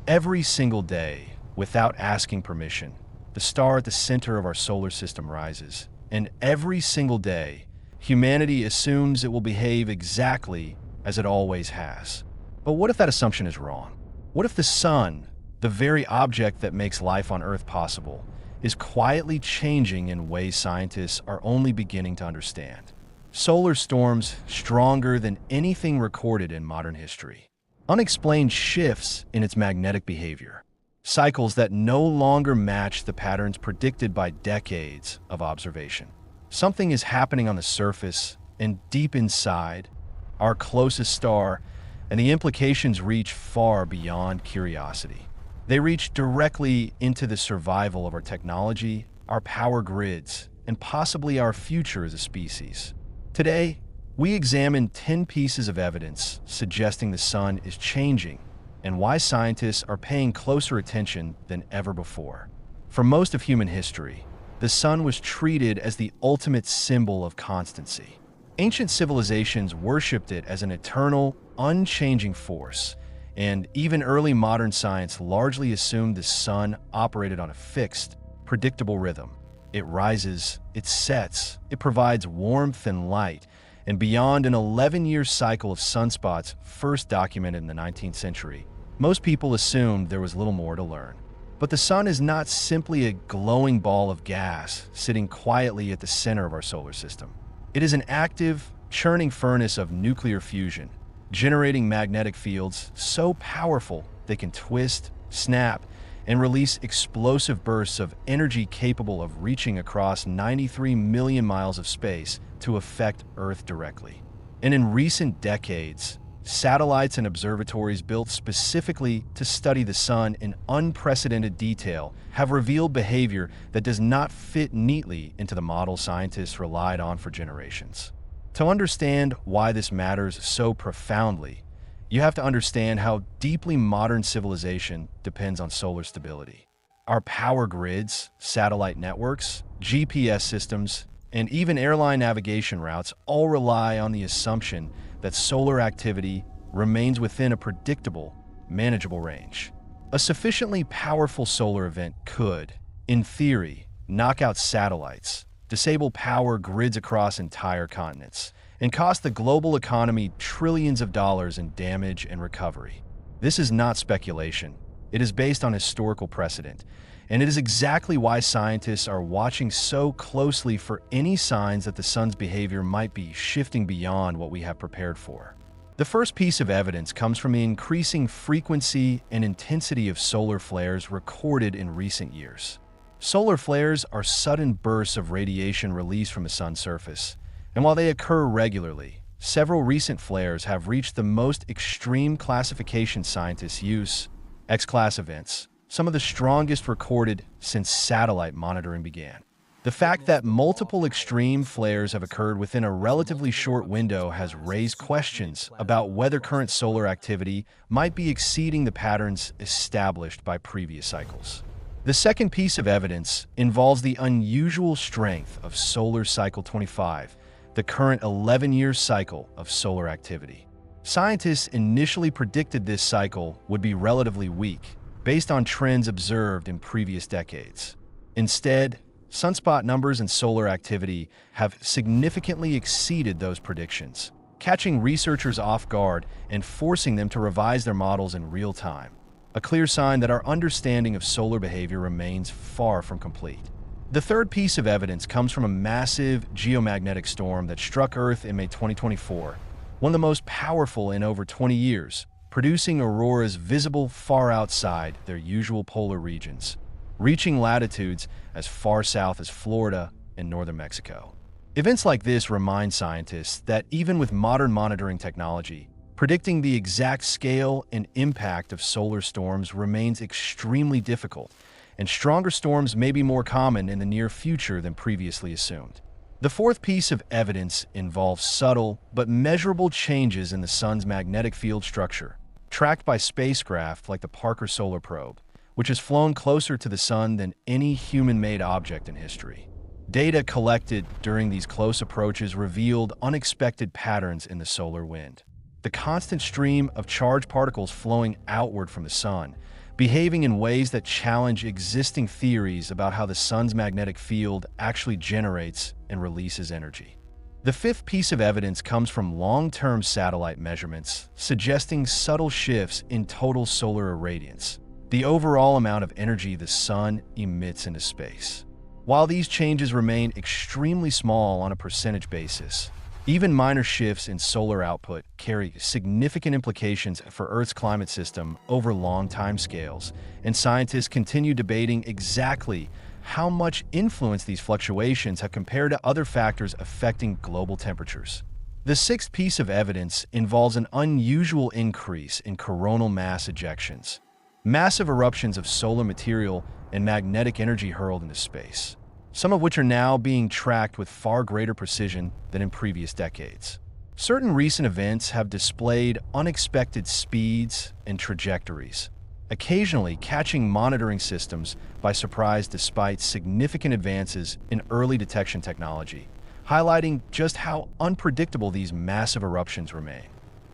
Every single day, without asking permission, the star at the center of our solar system rises. And every single day, humanity assumes it will behave exactly as it always has. But what if that assumption is wrong? What if the sun, the very object that makes life on Earth possible, is quietly changing in ways scientists are only beginning to understand? Solar storms stronger than anything recorded in modern history. Unexplained shifts in its magnetic behavior. Cycles that no longer match the patterns predicted by decades of observation. Something is happening on the surface and deep inside our closest star, and the implications reach far beyond curiosity. They reach directly into the survival of our technology, our power grids, and possibly our future as a species. Today, we examine 10 pieces of evidence suggesting the sun is changing and why scientists are paying closer attention than ever before. For most of human history, the sun was treated as the ultimate symbol of constancy. Ancient civilizations worshipped it as an eternal, unchanging force, and even early modern science largely assumed the sun operated on a fixed, predictable rhythm. It rises, it sets, it provides warmth and light, and beyond an 11-year cycle of sunspots first documented in the 19th century, most people assumed there was little more to learn. But the sun is not simply a glowing ball of gas sitting quietly at the center of our solar system. It is an active, churning furnace of nuclear fusion, generating magnetic fields so powerful they can twist, snap, and release explosive bursts of energy capable of reaching across 93 million miles of space to affect Earth directly. And in recent decades, satellites and observatories built specifically to study the sun in unprecedented detail have revealed behavior that does not fit neatly into the model scientists relied on for generations. To understand why this matters so profoundly, you have to understand how deeply modern civilization depends on solar stability. Our power grids, satellite networks, GPS systems, and even airline navigation routes all rely on the assumption that solar activity remains within a predictable, manageable range. A sufficiently powerful solar event could, in theory, knock out satellites, disable power grids across entire continents, and cost the global economy trillions of dollars in damage and recovery. This is not speculation. It is based on historical precedent, and it is exactly why scientists are watching so closely for any signs that the sun's behavior might be shifting beyond what we have prepared for. The first piece of evidence comes from the increasing frequency and intensity of solar flares recorded in recent years. Solar flares are sudden bursts of radiation released from the sun's surface, and while they occur regularly, several recent flares have reached the most extreme classification scientists use, X-class events, some of the strongest recorded since satellite monitoring began. The fact that multiple extreme flares have occurred within a relatively short window has raised questions about whether current solar activity might be exceeding the patterns established by previous cycles. The second piece of evidence involves the unusual strength of solar cycle 25, the current 11-year cycle of solar activity. Scientists initially predicted this cycle would be relatively weak, based on trends observed in previous decades. Instead, sunspot numbers and solar activity have significantly exceeded those predictions, catching researchers off guard and forcing them to revise their models in real time, a clear sign that our understanding of solar behavior remains far from complete. The third piece of evidence comes from a massive geomagnetic storm that struck Earth in May 2024, one of the most powerful in over 20 years, producing auroras visible far outside their usual polar regions, reaching latitudes as far south as Florida and northern Mexico. Events like this remind scientists that even with modern monitoring technology, predicting the exact scale and impact of solar storms remains extremely difficult, and stronger storms may be more common in the near future than previously assumed. The fourth piece of evidence involves subtle but measurable changes in the sun's magnetic field structure, tracked by spacecraft like the Parker Solar Probe, which has flown closer to the sun than any human-made object in history. Data collected during these close approaches revealed unexpected patterns in the solar wind. The constant stream of charged particles flowing outward from the sun behaving in ways that challenge existing theories about how the sun's magnetic field actually generates and releases energy. The fifth piece of evidence comes from long-term satellite measurements, suggesting subtle shifts in total solar irradiance, the overall amount of energy the sun emits into space. While these changes remain extremely small on a percentage basis, even minor shifts in solar output carry significant implications for Earth's climate system over long timescales, and scientists continue debating exactly how much influence these fluctuations have compared to other factors affecting global temperatures. The sixth piece of evidence involves an unusual increase in coronal mass ejections, massive eruptions of solar material and magnetic energy hurled into space, some of which are now being tracked with far greater precision than in previous decades. Certain recent events have displayed unexpected speeds and trajectories, occasionally catching monitoring systems by surprise despite significant advances in early detection technology, highlighting just how unpredictable these massive eruptions remain.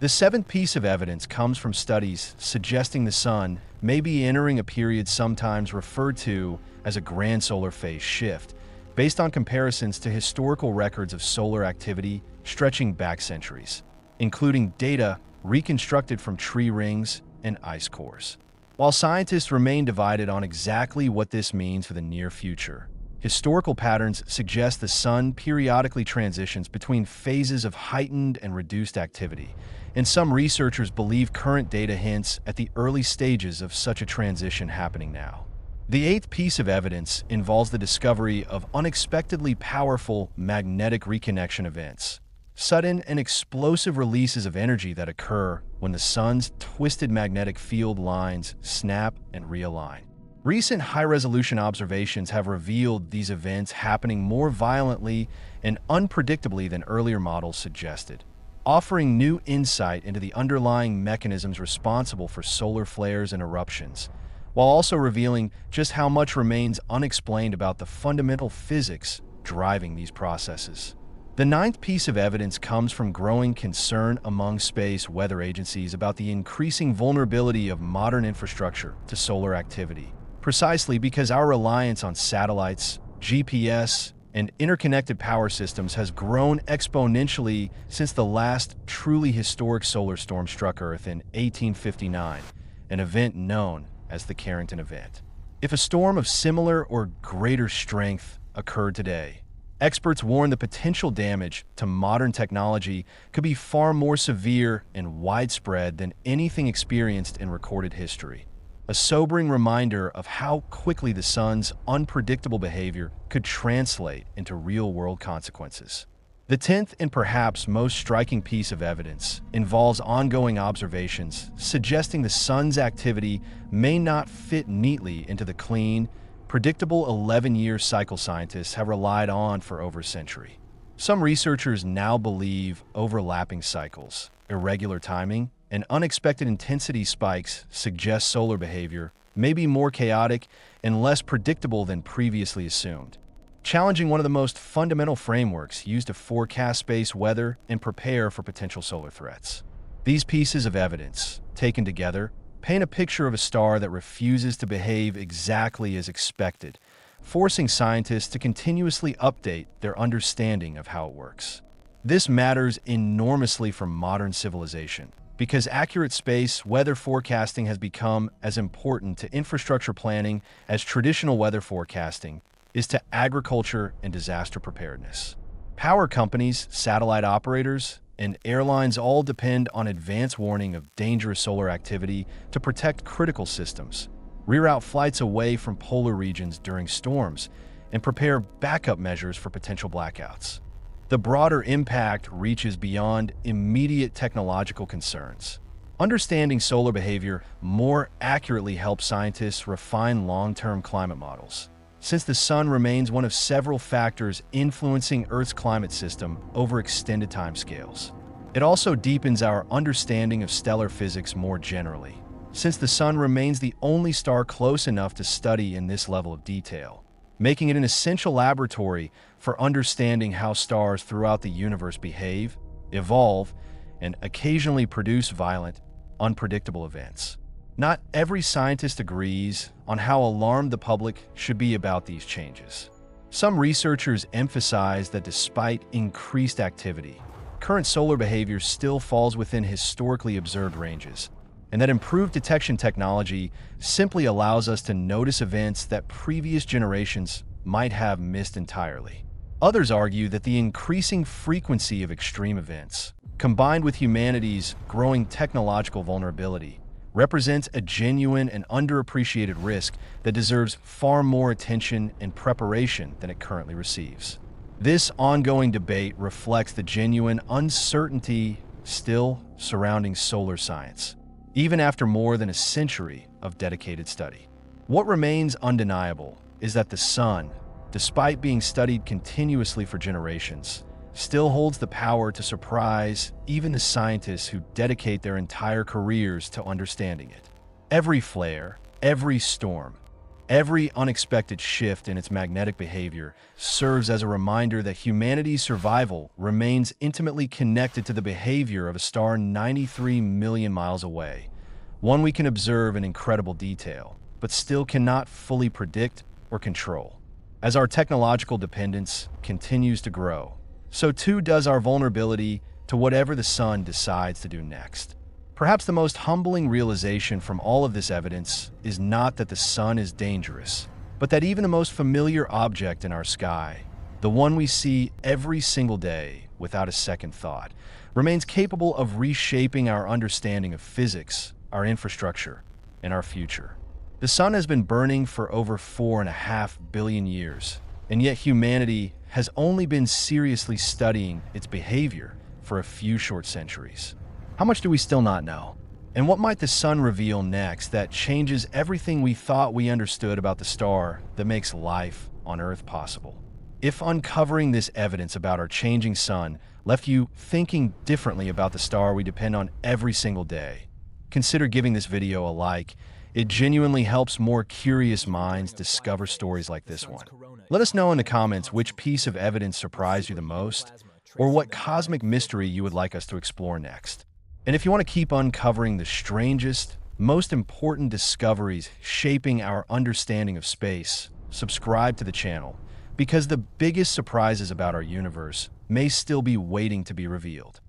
The seventh piece of evidence comes from studies suggesting the sun may be entering a period sometimes referred to as a grand solar phase shift, based on comparisons to historical records of solar activity stretching back centuries, including data reconstructed from tree rings and ice cores. While scientists remain divided on exactly what this means for the near future, historical patterns suggest the sun periodically transitions between phases of heightened and reduced activity, and some researchers believe current data hints at the early stages of such a transition happening now. The eighth piece of evidence involves the discovery of unexpectedly powerful magnetic reconnection events, sudden and explosive releases of energy that occur when the sun's twisted magnetic field lines snap and realign. Recent high-resolution observations have revealed these events happening more violently and unpredictably than earlier models suggested, offering new insight into the underlying mechanisms responsible for solar flares and eruptions, while also revealing just how much remains unexplained about the fundamental physics driving these processes. The ninth piece of evidence comes from growing concern among space weather agencies about the increasing vulnerability of modern infrastructure to solar activity, precisely because our reliance on satellites, GPS, and interconnected power systems has grown exponentially since the last truly historic solar storm struck Earth in 1859, an event known as the Carrington Event. If a storm of similar or greater strength occurred today, experts warn the potential damage to modern technology could be far more severe and widespread than anything experienced in recorded history. A sobering reminder of how quickly the sun's unpredictable behavior could translate into real-world consequences. The 10th and perhaps most striking piece of evidence involves ongoing observations suggesting the sun's activity may not fit neatly into the clean, predictable 11-year cycle scientists have relied on for over a century. Some researchers now believe overlapping cycles, irregular timing, and unexpected intensity spikes suggest solar behavior may be more chaotic and less predictable than previously assumed, challenging one of the most fundamental frameworks used to forecast space weather and prepare for potential solar threats. These pieces of evidence, taken together, paint a picture of a star that refuses to behave exactly as expected, forcing scientists to continuously update their understanding of how it works. This matters enormously for modern civilization, because accurate space weather forecasting has become as important to infrastructure planning as traditional weather forecasting is to agriculture and disaster preparedness. Power companies, satellite operators, and airlines all depend on advance warning of dangerous solar activity to protect critical systems, reroute flights away from polar regions during storms, and prepare backup measures for potential blackouts. The broader impact reaches beyond immediate technological concerns. Understanding solar behavior more accurately helps scientists refine long-term climate models, since the sun remains one of several factors influencing Earth's climate system over extended timescales. It also deepens our understanding of stellar physics more generally, since the sun remains the only star close enough to study in this level of detail, making it an essential laboratory for understanding how stars throughout the universe behave, evolve, and occasionally produce violent, unpredictable events. Not every scientist agrees on how alarmed the public should be about these changes. Some researchers emphasize that despite increased activity, current solar behavior still falls within historically observed ranges, and that improved detection technology simply allows us to notice events that previous generations might have missed entirely. Others argue that the increasing frequency of extreme events, combined with humanity's growing technological vulnerability, represents a genuine and underappreciated risk that deserves far more attention and preparation than it currently receives. This ongoing debate reflects the genuine uncertainty still surrounding solar science, even after more than a century of dedicated study. What remains undeniable is that the sun, despite being studied continuously for generations, still holds the power to surprise even the scientists who dedicate their entire careers to understanding it. Every flare, every storm, every unexpected shift in its magnetic behavior serves as a reminder that humanity's survival remains intimately connected to the behavior of a star 93 million miles away, one we can observe in incredible detail, but still cannot fully predict or control. As our technological dependence continues to grow, so too does our vulnerability to whatever the sun decides to do next. Perhaps the most humbling realization from all of this evidence is not that the sun is dangerous, but that even the most familiar object in our sky, the one we see every single day without a second thought, remains capable of reshaping our understanding of physics, our infrastructure, and our future. The sun has been burning for over 4.5 billion years, and yet humanity has only been seriously studying its behavior for a few short centuries. How much do we still not know? And what might the sun reveal next that changes everything we thought we understood about the star that makes life on Earth possible? If uncovering this evidence about our changing sun left you thinking differently about the star we depend on every single day, consider giving this video a like. It genuinely helps more curious minds discover stories like this one. Let us know in the comments which piece of evidence surprised you the most, or what cosmic mystery you would like us to explore next. And if you want to keep uncovering the strangest, most important discoveries shaping our understanding of space, subscribe to the channel, because the biggest surprises about our universe may still be waiting to be revealed.